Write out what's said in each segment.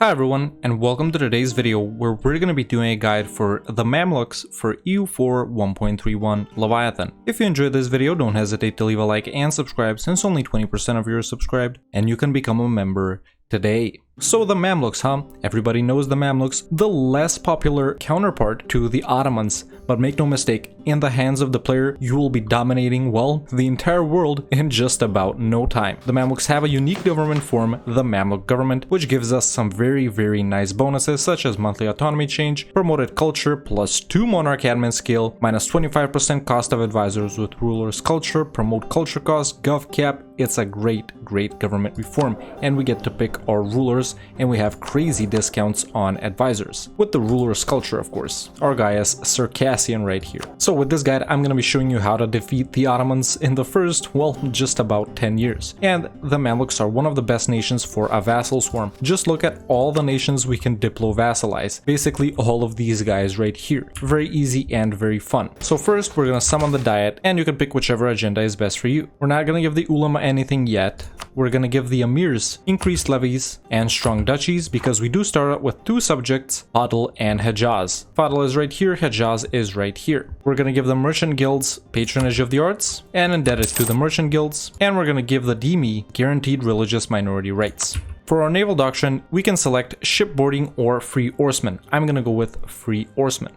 Hi everyone, and welcome to today's video where we're going to be doing a guide for the Mamluks for EU4 1.31 Leviathan. If you enjoyed this video, don't hesitate to leave a like and subscribe since only 20% of you are subscribed, and you can become a member today. So the Mamluks, huh? Everybody knows the Mamluks, the less popular counterpart to the Ottomans, but make no mistake, in the hands of the player, you will be dominating, well, the entire world in just about no time. The Mamluks have a unique government form, the Mamluk government, which gives us some very nice bonuses such as monthly autonomy change, promoted culture, +2 monarch admin skill, -25% cost of advisors with ruler's culture, promote culture cost, gov cap. It's a great government reform, and we get to pick our rulers, and we have crazy discounts on advisors. With the ruler's culture, of course. Our guy is Circassian right here. So with this guide, I'm going to be showing you how to defeat the Ottomans in the first, well, just about 10 years. And the Mamluks are one of the best nations for a vassal swarm. Just look at all the nations we can diplo-vassalize. Basically all of these guys right here. Very easy and very fun. So first, we're going to summon the Diet, and you can pick whichever agenda is best for you. We're not going to give the ulama anything yet. We're going to give the emirs increased levies and strong duchies because we do start out with 2 subjects, Fadl and Hejaz. Fadl is right here, Hejaz is right here. We're going to give the merchant guilds patronage of the arts and indebted to the merchant guilds, and we're going to give the dhimmi guaranteed religious minority rights. For our naval doctrine, we can select shipboarding or free oarsmen. I'm going to go with free oarsmen.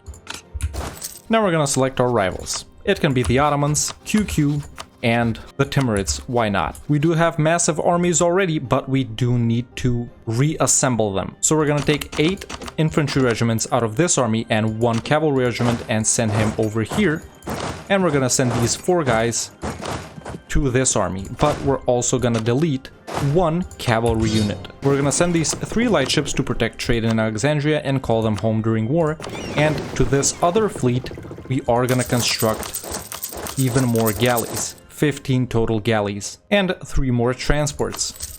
Now we're going to select our rivals. It can be the Ottomans, QQ, and the Timurids, why not? We do have massive armies already, but we do need to reassemble them. So we're gonna take 8 infantry regiments out of this army and 1 cavalry regiment and send him over here. And we're gonna send these 4 guys to this army, but we're also gonna delete 1 cavalry unit. We're gonna send these 3 light ships to protect trade in Alexandria and call them home during war. And to this other fleet, we are gonna construct even more galleys. 15 total galleys, and 3 more transports.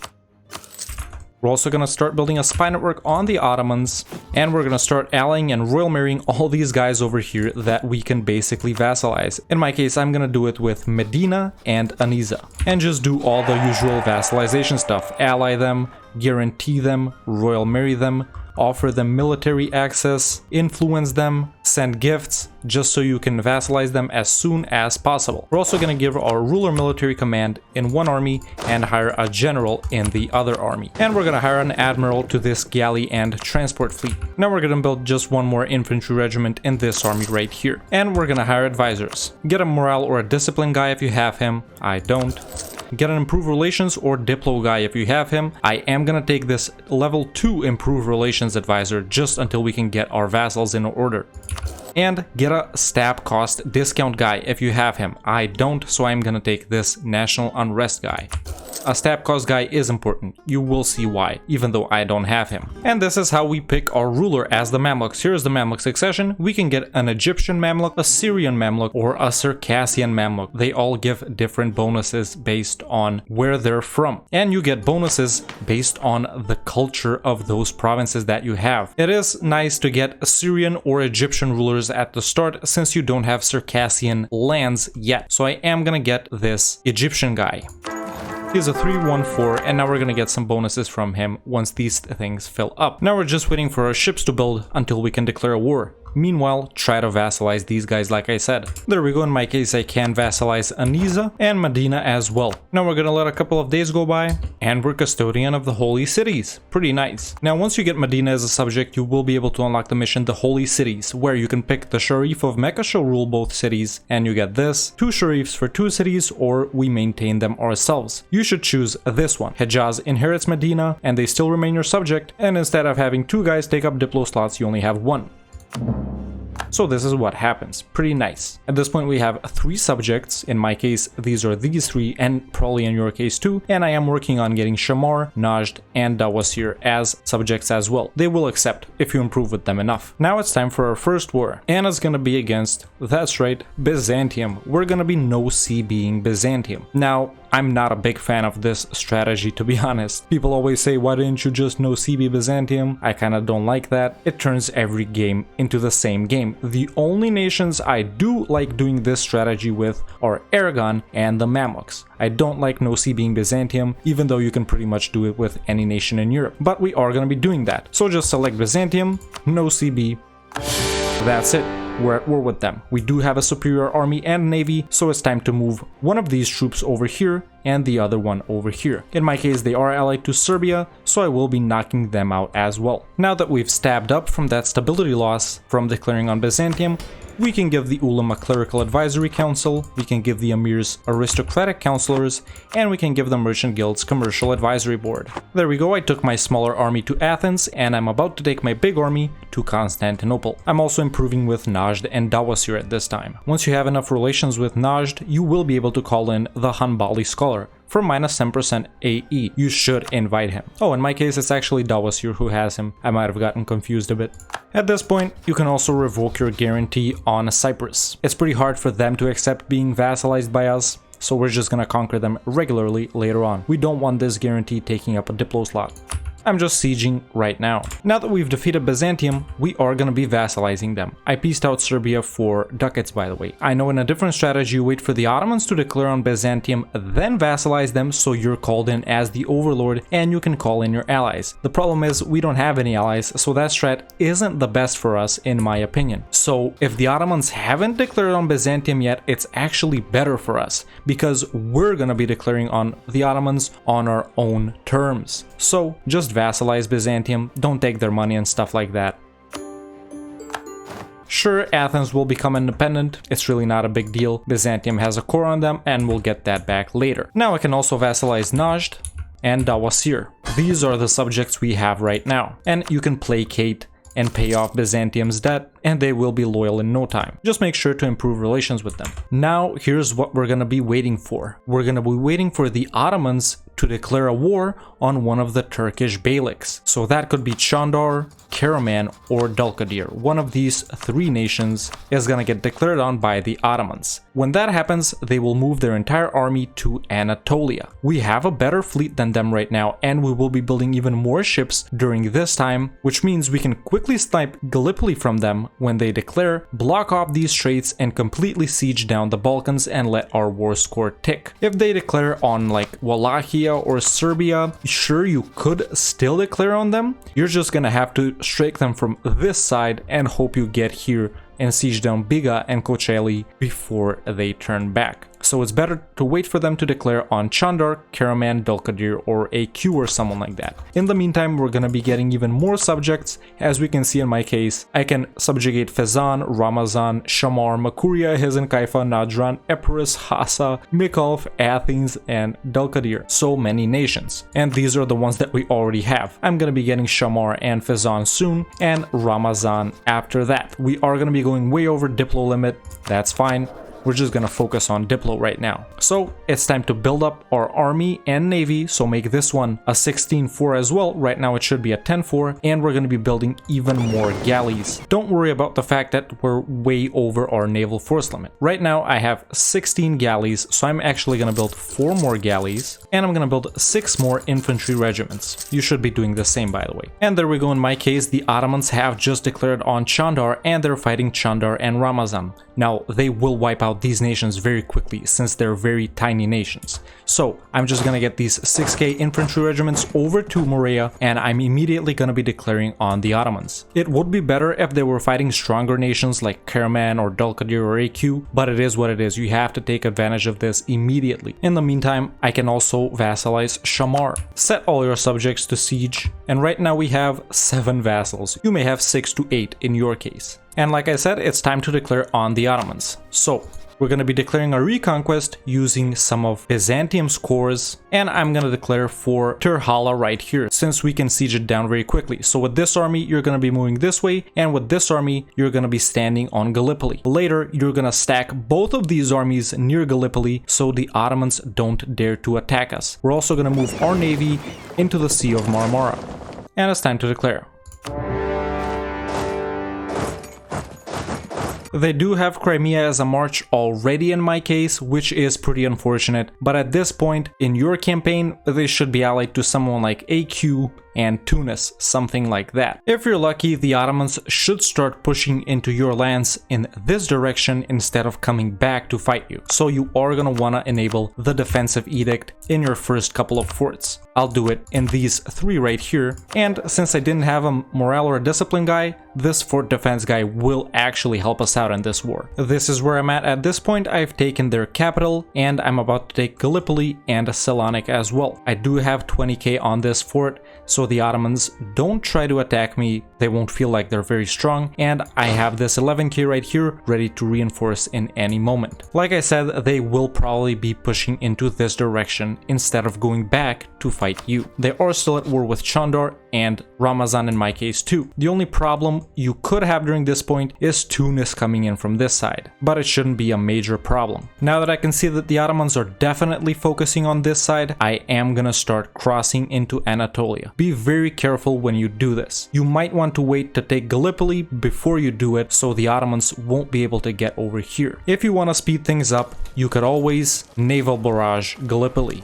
We're also going to start building a spy network on the Ottomans, and we're going to start allying and royal marrying all these guys over here that we can basically vassalize. In my case, I'm going to do it with Medina and Aniza, and just do all the usual vassalization stuff. Ally them, guarantee them, royal marry them, offer them military access, influence them, send gifts, just so you can vassalize them as soon as possible. We're also going to give our ruler military command in one army and hire a general in the other army. And we're going to hire an admiral to this galley and transport fleet. Now we're going to build just 1 more infantry regiment in this army right here. And we're going to hire advisors. Get a morale or a discipline guy if you have him. I don't. Get an improve relations or diplo guy if you have him. I am gonna take this level 2 improve relations advisor just until we can get our vassals in order. And get a stab cost discount guy if you have him. I don't, so I'm gonna take this national unrest guy. A stab cost guy is important, you will see why, even though I don't have him. And this is how we pick our ruler as the Mamluks. Here's the Mamluk succession. We can get an Egyptian Mamluk, a Syrian Mamluk, or a Circassian Mamluk. They all give different bonuses based on where they're from. And you get bonuses based on the culture of those provinces that you have. It is nice to get Assyrian or Egyptian rulers at the start since you don't have Circassian lands yet. So I am gonna get this Egyptian guy. He's a 314, and now we're gonna get some bonuses from him once these things fill up. Now we're just waiting for our ships to build until we can declare a war. Meanwhile, try to vassalize these guys like I said. There we go, in my case I can vassalize Aniza and Medina as well. Now we're gonna let a couple of days go by, and we're custodian of the holy cities. Pretty nice. Now once you get Medina as a subject, you will be able to unlock the mission The Holy Cities, where you can pick the Sharif of Mecca shall rule both cities, and you get this, 2 Sharifs for 2 cities, or we maintain them ourselves. You should choose this one. Hejaz inherits Medina, and they still remain your subject, and instead of having 2 guys take up diplo slots, you only have 1. So this is what happens. Pretty nice. At this point we have 3 subjects. In my case these are these 3, and probably in your case too, and I am working on getting Shamar, Najd, and Dawasir as subjects as well. They will accept if you improve with them enough. Now it's time for our first war, and it's gonna be against, that's right, Byzantium. We're gonna be no-see being Byzantium. Now I'm not a big fan of this strategy, to be honest. People always say, why didn't you just no CB Byzantium? I kinda don't like that. It turns every game into the same game. The only nations I do like doing this strategy with are Aragon and the Mamluks. I don't like no CBing Byzantium, even though you can pretty much do it with any nation in Europe. But we are gonna be doing that. So just select Byzantium, no CB. That's it. We're at war with them. We do have a superior army and navy, so it's time to move one of these troops over here and the other one over here. In my case, they are allied to Serbia, so I will be knocking them out as well. Now that we've stabbed up from that stability loss from declaring on Byzantium, we can give the Ulema Clerical Advisory Council, we can give the Emirs Aristocratic Councilors, and we can give the Merchant Guild's Commercial Advisory Board. There we go, I took my smaller army to Athens, and I'm about to take my big army to Constantinople. I'm also improving with Najd and Dawasir at this time. Once you have enough relations with Najd, you will be able to call in the Hanbali Scholar for minus 10% AE. You should invite him. Oh, in my case, it's actually Dawasir who has him. I might have gotten confused a bit. At this point, you can also revoke your guarantee on Cyprus. It's pretty hard for them to accept being vassalized by us, so we're just gonna conquer them regularly later on. We don't want this guarantee taking up a diplo slot. I'm just sieging right now. Now that we've defeated Byzantium, we are gonna be vassalizing them. I pieced out Serbia for ducats, by the way. I know in a different strategy you wait for the Ottomans to declare on Byzantium, then vassalize them so you're called in as the overlord and you can call in your allies. The problem is we don't have any allies, so that strat isn't the best for us in my opinion. So if the Ottomans haven't declared on Byzantium yet, it's actually better for us because we're gonna be declaring on the Ottomans on our own terms. So just vassalize Byzantium, don't take their money and stuff like that. Sure, Athens will become independent, it's really not a big deal. Byzantium has a core on them and we'll get that back later. Now I can also vassalize Najd and Dawasir. These are the subjects we have right now, and you can placate and pay off Byzantium's debt, and they will be loyal in no time. Just make sure to improve relations with them. Now, here's what we're gonna be waiting for. We're gonna be waiting for the Ottomans to declare a war on one of the Turkish beyliks. So that could be Chandar, Karaman, or Dulkadir. One of these three nations is gonna get declared on by the Ottomans. When that happens, they will move their entire army to Anatolia. We have a better fleet than them right now, and we will be building even more ships during this time, which means we can quickly snipe Gallipoli from them when they declare, block off these straits, and completely siege down the Balkans and let our war score tick. If they declare on like Wallachia or Serbia, sure, you could still declare on them. You're just gonna have to strike them from this side and hope you get here and siege down Biga and Kocaeli before they turn back. So it's better to wait for them to declare on Chandar, Karaman, Dulkadir, or AQ or someone like that. In the meantime, we're gonna be getting even more subjects. As we can see in my case, I can subjugate Fezzan, Ramazan, Shamar, Makuria, Hezenkaifa, Najran, Epirus, Hassa, Mykolaiv, Athens, and Dulkadir. So many nations. And these are the ones that we already have. I'm gonna be getting Shamar and Fezzan soon, and Ramazan after that. We are gonna be going way over Diplo limit. That's fine. We're just gonna focus on Diplo right now. So it's time to build up our army and navy, so make this one a 16-4 as well. Right now it should be a 10-4, and we're gonna be building even more galleys. Don't worry about the fact that we're way over our naval force limit. Right now I have 16 galleys, so I'm actually gonna build 4 more galleys, and I'm gonna build 6 more infantry regiments. You should be doing the same, by the way. And there we go. In my case, the Ottomans have just declared on Chandar, and they're fighting Chandar and Ramazan. Now they will wipe out these nations very quickly since they're very tiny nations. So I'm just gonna get these 6k infantry regiments over to Morea, and I'm immediately gonna be declaring on the Ottomans. It would be better if they were fighting stronger nations like Karaman or Dulkadir or AQ, but it is what it is. You have to take advantage of this immediately. In the meantime, I can also vassalize Shamar. Set all your subjects to siege, and right now we have 7 vassals. You may have 6 to 8 in your case. And like I said, it's time to declare on the Ottomans. So we're going to be declaring a reconquest using some of Byzantium's cores, and I'm going to declare for Terhala right here, since we can siege it down very quickly. So with this army, you're going to be moving this way, and with this army, you're going to be standing on Gallipoli. Later, you're going to stack both of these armies near Gallipoli, so the Ottomans don't dare to attack us. We're also going to move our navy into the Sea of Marmara. And it's time to declare. They do have Crimea as a march already in my case, which is pretty unfortunate, but at this point in your campaign, they should be allied to someone like AQ and Tunis, something like that. If you're lucky, the Ottomans should start pushing into your lands in this direction instead of coming back to fight you. So you are gonna wanna enable the defensive edict in your first couple of forts. I'll do it in these 3 right here, and since I didn't have a morale or a discipline guy, this fort defense guy will actually help us out in this war. This is where I'm at this point. I've taken their capital, and I'm about to take Gallipoli and Salonik as well. I do have 20k on this fort, so the Ottomans don't try to attack me, they won't feel like they're very strong, and I have this 11k right here ready to reinforce in any moment. Like I said, they will probably be pushing into this direction instead of going back to fight you. They are still at war with Chandar and Ramazan in my case too. The only problem you could have during this point is Tunis coming in from this side, but it shouldn't be a major problem. Now that I can see that the Ottomans are definitely focusing on this side, I am gonna start crossing into Anatolia. Be very careful when you do this. You might want to wait to take Gallipoli before you do it, so the Ottomans won't be able to get over here. If you want to speed things up, you could always naval barrage Gallipoli.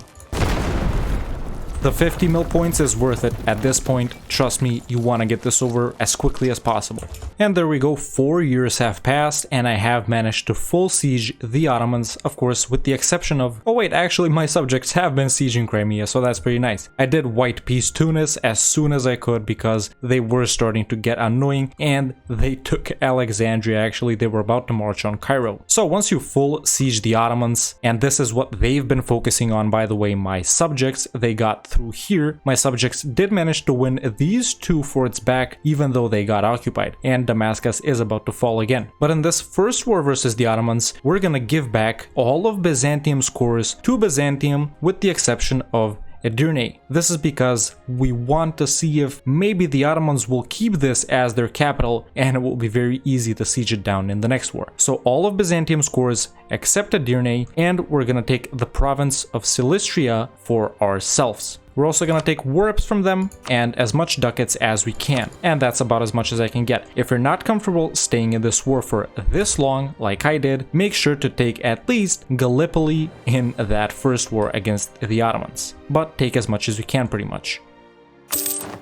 The 50 mil points is worth it at this point. Trust me, you want to get this over as quickly as possible. And there we go, 4 years have passed and I have managed to full siege the Ottomans, of course with the exception of, oh wait, actually my subjects have been sieging Crimea, so that's pretty nice. I did white peace Tunis as soon as I could because they were starting to get annoying and they took Alexandria. Actually, they were about to march on Cairo. So once you full siege the Ottomans, and this is what they've been focusing on, by the way, my subjects, they got through here. My subjects did manage to win these 2 forts back even though they got occupied, and Damascus is about to fall again. But in this first war versus the Ottomans, we're gonna give back all of Byzantium's cores to Byzantium with the exception of Edirne. This is because we want to see if maybe the Ottomans will keep this as their capital and it will be very easy to siege it down in the next war. So all of Byzantium's cores except Edirne, and we're gonna take the province of Silistria for ourselves. We're also gonna take warps from them and as much ducats as we can, and that's about as much as I can get. If you're not comfortable staying in this war for this long, like I did, make sure to take at least Gallipoli in that first war against the Ottomans, but take as much as you can pretty much.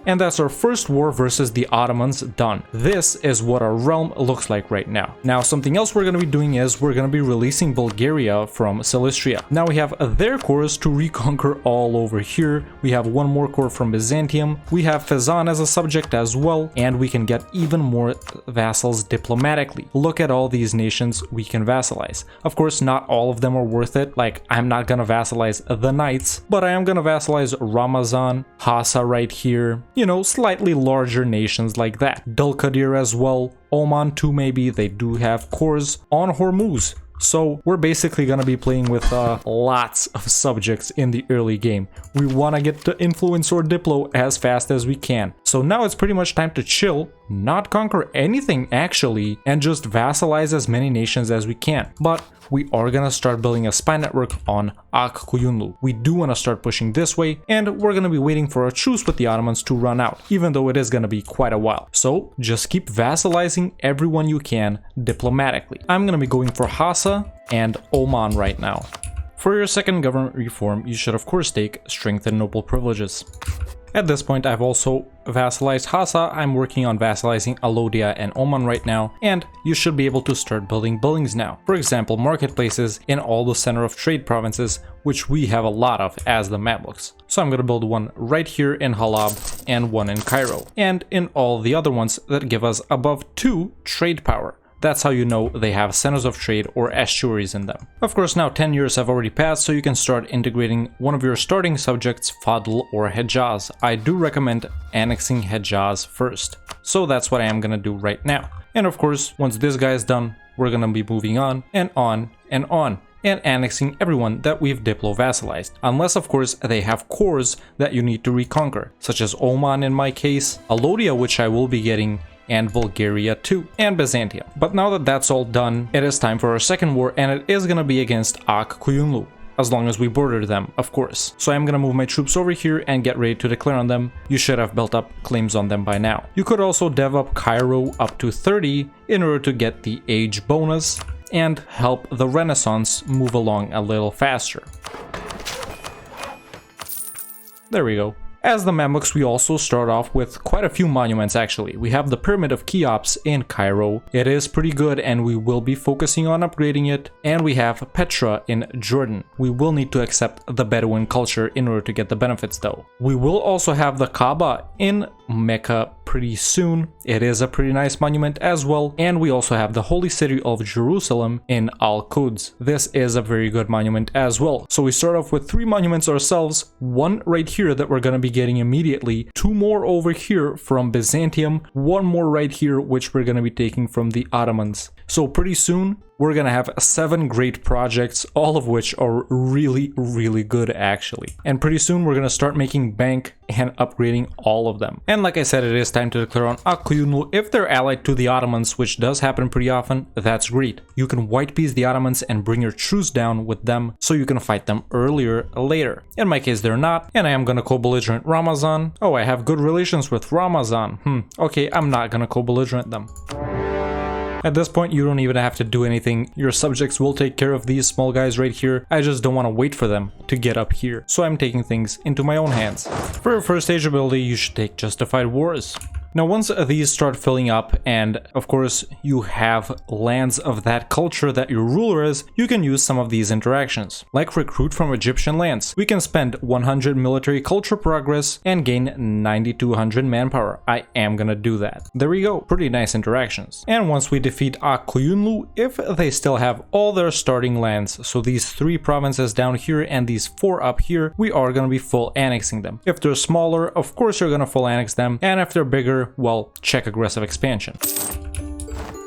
And that's our first war versus the Ottomans done. This is what our realm looks like right now. Now, something else we're going to be doing is we're going to be releasing Bulgaria from Silistria. Now we have their cores to reconquer all over here. We have 1 more core from Byzantium. We have Fezzan as a subject as well, and we can get even more vassals diplomatically. Look at all these nations we can vassalize. Of course, not all of them are worth it. Like, I'm not going to vassalize the Knights, but I am going to vassalize Ramazan, Hassa right here. You know, slightly larger nations like that. Dulkadir as well, Oman too maybe, they do have cores on Hormuz. So we're basically gonna be playing with lots of subjects in the early game. We wanna get to influence or diplo as fast as we can. So now it's pretty much time to chill, not conquer anything actually, and just vassalize as many nations as we can. But we are gonna start building a spy network on Akkuyunlu. We do wanna start pushing this way, and we're gonna be waiting for a truce with the Ottomans to run out, even though it is gonna be quite a while. So just keep vassalizing everyone you can diplomatically. I'm gonna be going for Hassa and Oman right now. For your second government reform, you should of course take strengthened noble privileges. At this point, I've also vassalized Hassa. I'm working on vassalizing Alodia and Oman right now, and you should be able to start building buildings now. For example, marketplaces in all the center of trade provinces, which we have a lot of as the Mamluks. So I'm going to build one right here in Halab and one in Cairo, and in all the other ones that give us above 2 trade power. That's how you know they have centers of trade or estuaries in them. Of course, now 10 years have already passed, so you can start integrating one of your starting subjects, Fadl or Hejaz. I do recommend annexing Hejaz first. So that's what I am gonna do right now. And of course, once this guy is done, we're gonna be moving on and on and on, and annexing everyone that we've diplo-vassalized. Unless, of course, they have cores that you need to reconquer, such as Oman in my case, Alodia, which I will be getting, and Bulgaria too, and Byzantium. But now that that's all done, it is time for our second war, and it is gonna be against Akkuyunlu. as long as we border them, of course. So I'm gonna move my troops over here and get ready to declare on them. You should have built up claims on them by now. You could also dev up Cairo up to 30 in order to get the age bonus and help the Renaissance move along a little faster. There we go. As the Mamluks, we also start off with quite a few monuments actually. We have the Pyramid of Cheops in Cairo. It is pretty good and we will be focusing on upgrading it. And we have Petra in Jordan. We will need to accept the Bedouin culture in order to get the benefits though. We will also have the Kaaba in Mecca pretty soon. It is a pretty nice monument as well. And we also have the Holy City of Jerusalem in Al-Quds. This is a very good monument as well. So we start off with 3 monuments ourselves, one right here that we're going to be getting immediately, 2 more over here from Byzantium, 1 more right here which we're going to be taking from the Ottomans. So pretty soon we're gonna have 7 great projects, all of which are really good actually. And pretty soon we're gonna start making bank and upgrading all of them. And like I said, it is time to declare on Akyunlu. If they're allied to the Ottomans, which does happen pretty often, that's great. You can white piece the Ottomans and bring your truce down with them so you can fight them earlier later. In my case they're not, and I am gonna co-belligerent Ramazan. Oh, I have good relations with Ramazan. Okay, I'm not gonna co-belligerent them. At this point, you don't even have to do anything. Your subjects will take care of these small guys right here. I just don't want to wait for them to get up here. So I'm taking things into my own hands. For your first stage ability, you should take Justified Wars. Now once these start filling up, and of course you have lands of that culture that your ruler is, you can use some of these interactions. Like recruit from Egyptian lands. We can spend 100 military culture progress and gain 9200 manpower. I am gonna do that. There we go, pretty nice interactions. And once we defeat Akyunlu, if they still have all their starting lands, so these 3 provinces down here and these 4 up here, we are gonna be full annexing them. If they're smaller, of course you're gonna full annex them, and if they're bigger, well, check aggressive expansion.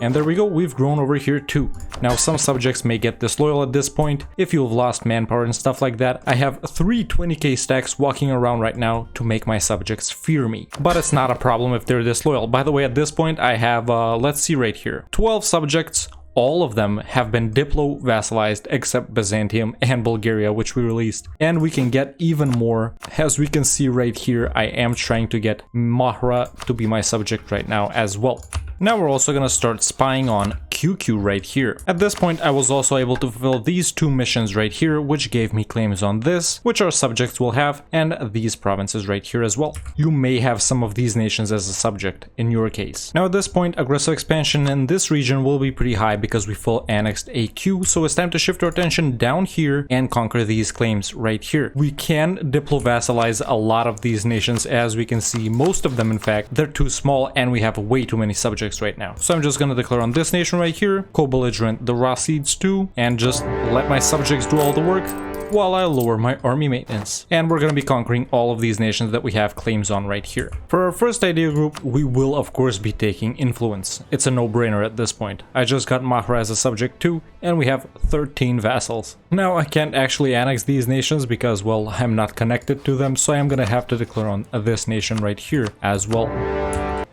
And there we go, we've grown over here too. Now some subjects may get disloyal at this point if you've lost manpower and stuff like that. I have 3 20k stacks walking around right now to make my subjects fear me. But it's not a problem if they're disloyal. By the way, at this point I have, let's see right here, 12 subjects. All of them have been diplo-vassalized except Byzantium and Bulgaria, which we released. And we can get even more. As we can see right here, I am trying to get Mahra to be my subject right now as well. Now we're also gonna start spying on QQ right here. At this point I was also able to fulfill these 2 missions right here, which gave me claims on this, which our subjects will have, and these provinces right here as well. You may have some of these nations as a subject in your case. Now at this point aggressive expansion in this region will be pretty high because we full annexed AQ, so it's time to shift our attention down here and conquer these claims right here. We can diplo-vassalize a lot of these nations, as we can see most of them in fact, they're too small and we have way too many subjects right now. So I'm just gonna declare on this nation right here, co-belligerent the Rasids too, and just let my subjects do all the work while I lower my army maintenance. And we're gonna be conquering all of these nations that we have claims on right here. For our first idea group, we will of course be taking influence. It's a no-brainer at this point. I just got Mahra as a subject too, and we have 13 vassals. Now I can't actually annex these nations because, well, I'm not connected to them, so I'm gonna have to declare on this nation right here as well.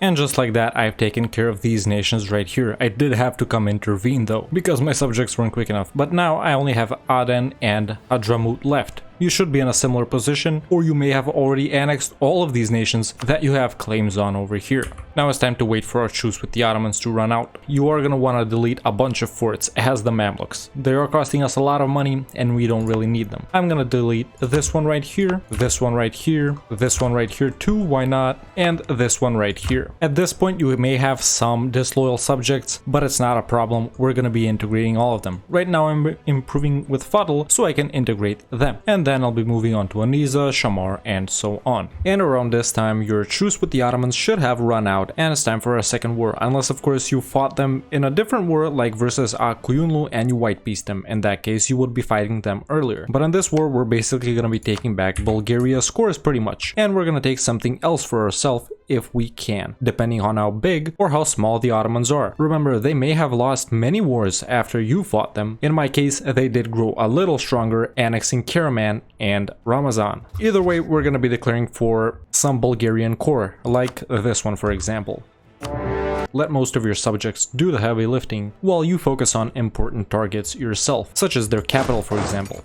And just like that, I've taken care of these nations right here. I did have to come intervene though, because my subjects weren't quick enough. But now I only have Aden and Adramut left. You should be in a similar position, or you may have already annexed all of these nations that you have claims on over here. Now it's time to wait for our truce with the Ottomans to run out. You are going to want to delete a bunch of forts as the Mamluks. They are costing us a lot of money and we don't really need them. I'm going to delete this one right here, this one right here, this one right here too, why not, and this one right here. At this point you may have some disloyal subjects, but it's not a problem. We're going to be integrating all of them. Right now I'm improving with Fadl so I can integrate them. And then I'll be moving on to Aniza, Shamar, and so on. And around this time, your truce with the Ottomans should have run out, and it's time for a second war. Unless, of course, you fought them in a different war, like versus Akyunlu, and you white pieced them. In that case, you would be fighting them earlier. But in this war, we're basically going to be taking back Bulgaria's scores pretty much. And we're going to take something else for ourselves if we can, depending on how big or how small the Ottomans are. Remember, they may have lost many wars after you fought them. In my case, they did grow a little stronger, annexing Karaman and Ramazan. Either way, we're going to be declaring for some Bulgarian core, like this one for example. Let most of your subjects do the heavy lifting while you focus on important targets yourself, such as their capital for example.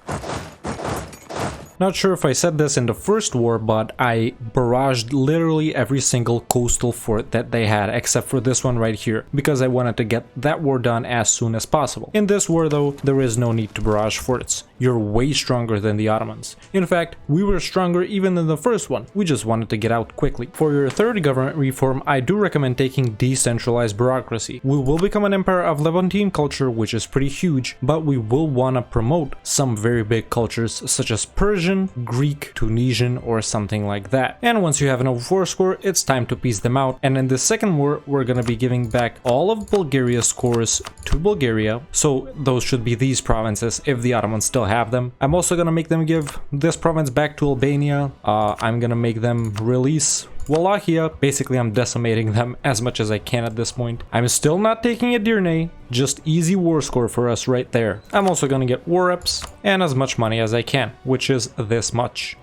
Not sure if I said this in the first war, but I barraged literally every single coastal fort that they had except for this one right here, because I wanted to get that war done as soon as possible. In this war though, there is no need to barrage forts. You're way stronger than the Ottomans. In fact, we were stronger even than the first one. We just wanted to get out quickly. For your third government reform, I do recommend taking decentralized bureaucracy. We will become an empire of Levantine culture, which is pretty huge, but we will want to promote some very big cultures such as Persian, Greek, Tunisian, or something like that. And once you have an over 4 score, it's time to piece them out. And in the second war, we're gonna be giving back all of Bulgaria's scores to Bulgaria. So those should be these provinces if the Ottomans still have them. I'm also gonna make them give this province back to Albania. I'm gonna make them release Wallachia. Basically, I'm decimating them as much as I can at this point. I'm still not taking Edirne, just easy war score for us right there. I'm also gonna get war reps and as much money as I can, which is this much.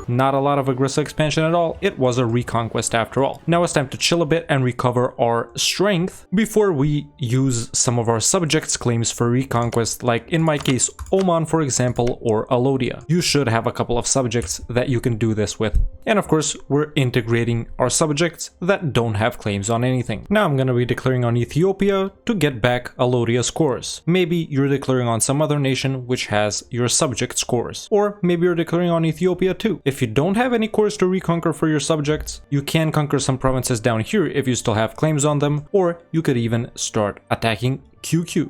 Not a lot of aggressive expansion at all, it was a reconquest after all. Now it's time to chill a bit and recover our strength before we use some of our subjects' claims for reconquest, like in my case Oman for example, or Alodia. You should have a couple of subjects that you can do this with. And of course we're integrating our subjects that don't have claims on anything. Now I'm gonna be declaring on Ethiopia to get back Alodia scores. Maybe you're declaring on some other nation which has your subject scores. Or maybe you're declaring on Ethiopia too. If you don't have any cores to reconquer for your subjects, you can conquer some provinces down here if you still have claims on them, or you could even start attacking QQ.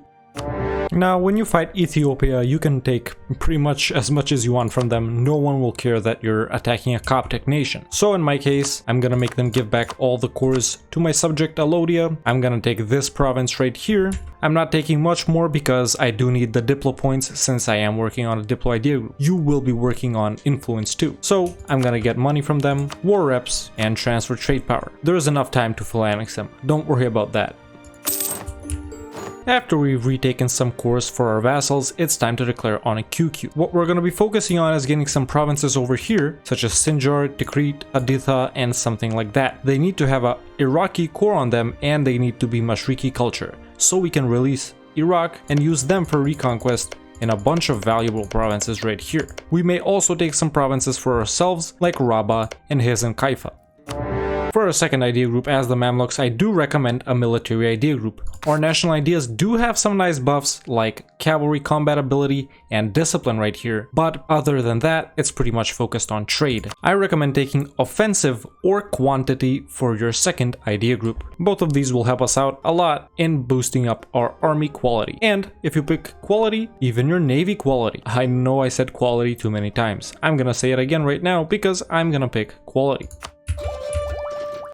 Now, when you fight Ethiopia, you can take pretty much as you want from them. No one will care that you're attacking a Coptic nation. So in my case, I'm gonna make them give back all the cores to my subject Alodia. I'm gonna take this province right here. I'm not taking much more because I do need the Diplo points since I am working on a Diplo idea group. You will be working on influence too. So I'm gonna get money from them, war reps, and transfer trade power. There is enough time to full annex them. Don't worry about that. After we've retaken some cores for our vassals, it's time to declare on a QQ. What we're going to be focusing on is getting some provinces over here, such as Sinjar, Tikrit, Aditha, and something like that. They need to have a Iraqi core on them, and they need to be Mashriki culture, so we can release Iraq and use them for reconquest in a bunch of valuable provinces right here. We may also take some provinces for ourselves, like Rabah and Hizn Kaifa. For our second idea group as the Mamluks, I do recommend a military idea group. Our national ideas do have some nice buffs like cavalry combat ability and discipline right here, but other than that, it's pretty much focused on trade. I recommend taking offensive or quantity for your second idea group. Both of these will help us out a lot in boosting up our army quality. And if you pick quality, even your navy quality. I know I said quality too many times. I'm gonna say it again right now because I'm gonna pick quality.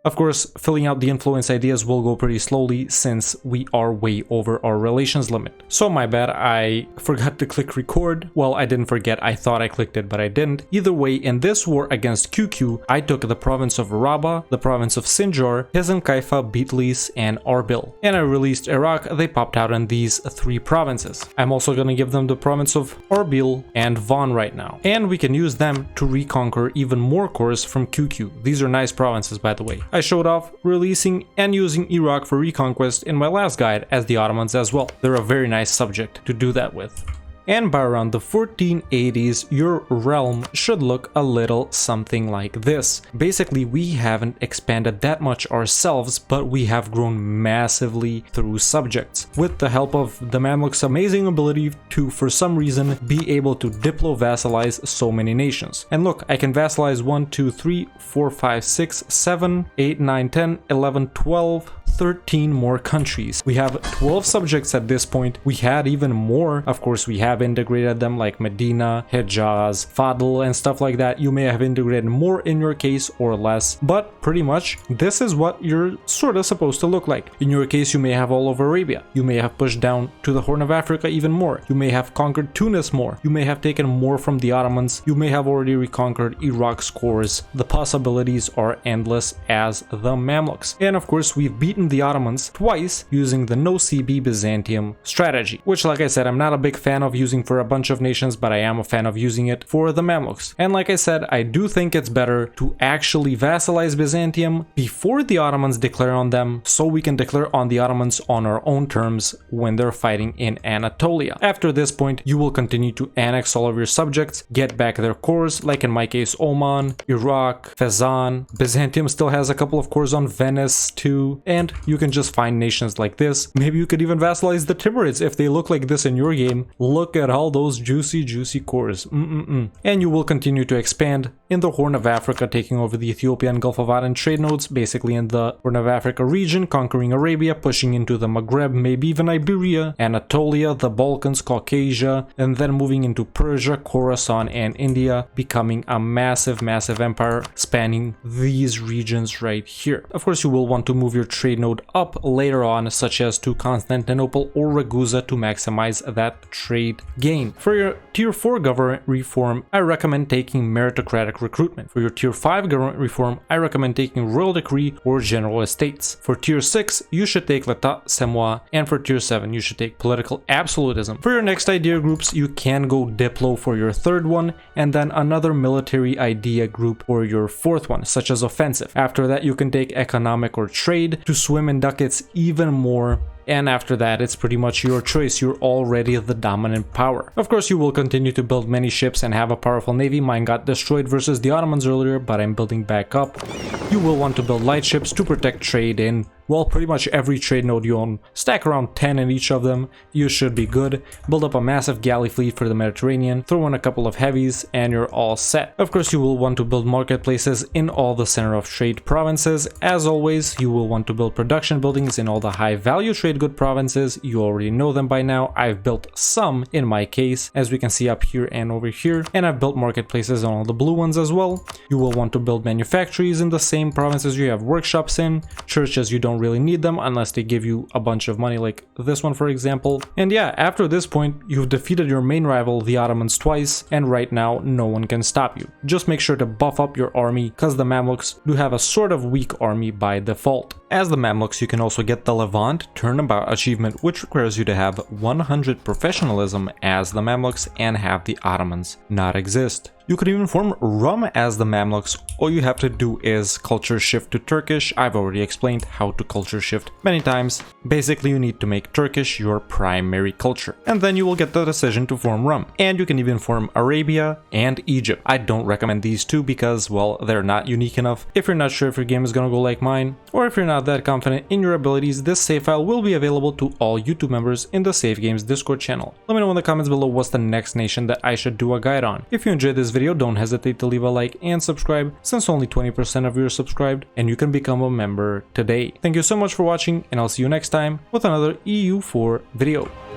Of course, filling out the influence ideas will go pretty slowly since we are way over our relations limit. So my bad, I forgot to click record. Well, I didn't forget, I thought I clicked it, but I didn't. Either way, in this war against QQ, I took the province of Rabah, the province of Sinjar, Hizn Kaifa, Bitlis, and Arbil. And I released Iraq, they popped out in these 3 provinces. I'm also gonna give them the province of Arbil and Van right now. And we can use them to reconquer even more cores from QQ. These are nice provinces, by the way. I showed off releasing and using Iraq for reconquest in my last guide as the Ottomans as well. They're a very nice subject to do that with. And by around the 1480s, your realm should look a little something like this. Basically, we haven't expanded that much ourselves, but we have grown massively through subjects. With the help of the Mamluks' amazing ability to, for some reason, be able to diplo-vassalize so many nations. And look, I can vassalize 1, 2, 3, 4, 5, 6, 7, 8, 9, 10, 11, 12, 13 more countries. We have 12 subjects at this point. We had even more. Of course, we have integrated them like Medina, Hejaz, Fadl, and stuff like that. You may have integrated more in your case or less, but pretty much this is what you're sort of supposed to look like. In your case, you may have all of Arabia. You may have pushed down to the Horn of Africa even more. You may have conquered Tunis more. You may have taken more from the Ottomans. You may have already reconquered Iraq's cores. The possibilities are endless as the Mamluks. And of course, we've beaten beaten the Ottomans twice using the no CB Byzantium strategy, which, like I said, I'm not a big fan of using for a bunch of nations, but I am a fan of using it for the Mamluks. And like I said, I do think it's better to actually vassalize Byzantium before the Ottomans declare on them, so we can declare on the Ottomans on our own terms when they're fighting in Anatolia. After this point, you will continue to annex all of your subjects, get back their cores, like in my case Oman, Iraq, Fezzan. Byzantium still has a couple of cores on Venice too, and you can just find nations like this. Maybe you could even vassalize the Timurids if they look like this in your game. Look at all those juicy cores. And you will continue to expand in the Horn of Africa, taking over the Ethiopia and Gulf of Aden trade nodes, basically in the Horn of Africa region, conquering Arabia, pushing into the Maghreb, maybe even Iberia, Anatolia, the Balkans, Caucasia, and then moving into Persia, Khorasan, and India, becoming a massive empire spanning these regions right here. Of course, you will want to move your trade node up later on, such as to Constantinople or Ragusa, to maximize that trade gain. For your tier 4 government reform, I recommend taking meritocratic recruitment. For your tier 5 government reform, I recommend taking royal decree or general estates. For tier 6, you should take l'état c'est moi, and for tier 7, you should take political absolutism. For your next idea groups, you can go diplo for your third one, and then another military idea group for your fourth one, such as offensive. After that, you can take economic or trade to swim in ducats even more. And after that, it's pretty much your choice. You're already the dominant power. Of course, you will continue to build many ships and have a powerful navy. Mine got destroyed versus the Ottomans earlier, but I'm building back up. You will want to build light ships to protect trade in, well, pretty much every trade node you own. Stack around 10 in each of them. You should be good. Build up a massive galley fleet for the Mediterranean. Throw in a couple of heavies and you're all set. Of course, you will want to build marketplaces in all the center of trade provinces. As always, you will want to build production buildings in all the high value trade good provinces. You already know them by now. I've built some in my case, as we can see up here and over here. And I've built marketplaces on all the blue ones as well. You will want to build manufactories in the same provinces you have workshops in. Churches, you don't really need them unless they give you a bunch of money, like this one for example. And yeah, after this point, you've defeated your main rival, the Ottomans, twice, and right now no one can stop you. Just make sure to buff up your army, because the Mamluks do have a sort of weak army by default. As the Mamluks, you can also get the Levant Turnabout achievement, which requires you to have 100 professionalism as the Mamluks and have the Ottomans not exist. You could even form Rum as the Mamluks. All you have to do is culture shift to Turkish. I've already explained how to culture shift many times. Basically, you need to make Turkish your primary culture, and then you will get the decision to form Rum. And you can even form Arabia and Egypt. I don't recommend these two because, well, they're not unique enough. If you're not sure if your game is gonna go like mine, or if you're not that confident in your abilities, this save file will be available to all YouTube members in the Save Games Discord channel. Let me know in the comments below what's the next nation that I should do a guide on. If you enjoyed this video, don't hesitate to leave a like and subscribe, since only 20% of you are subscribed, and you can become a member today. Thank you so much for watching, and I'll see you next time with another EU4 video.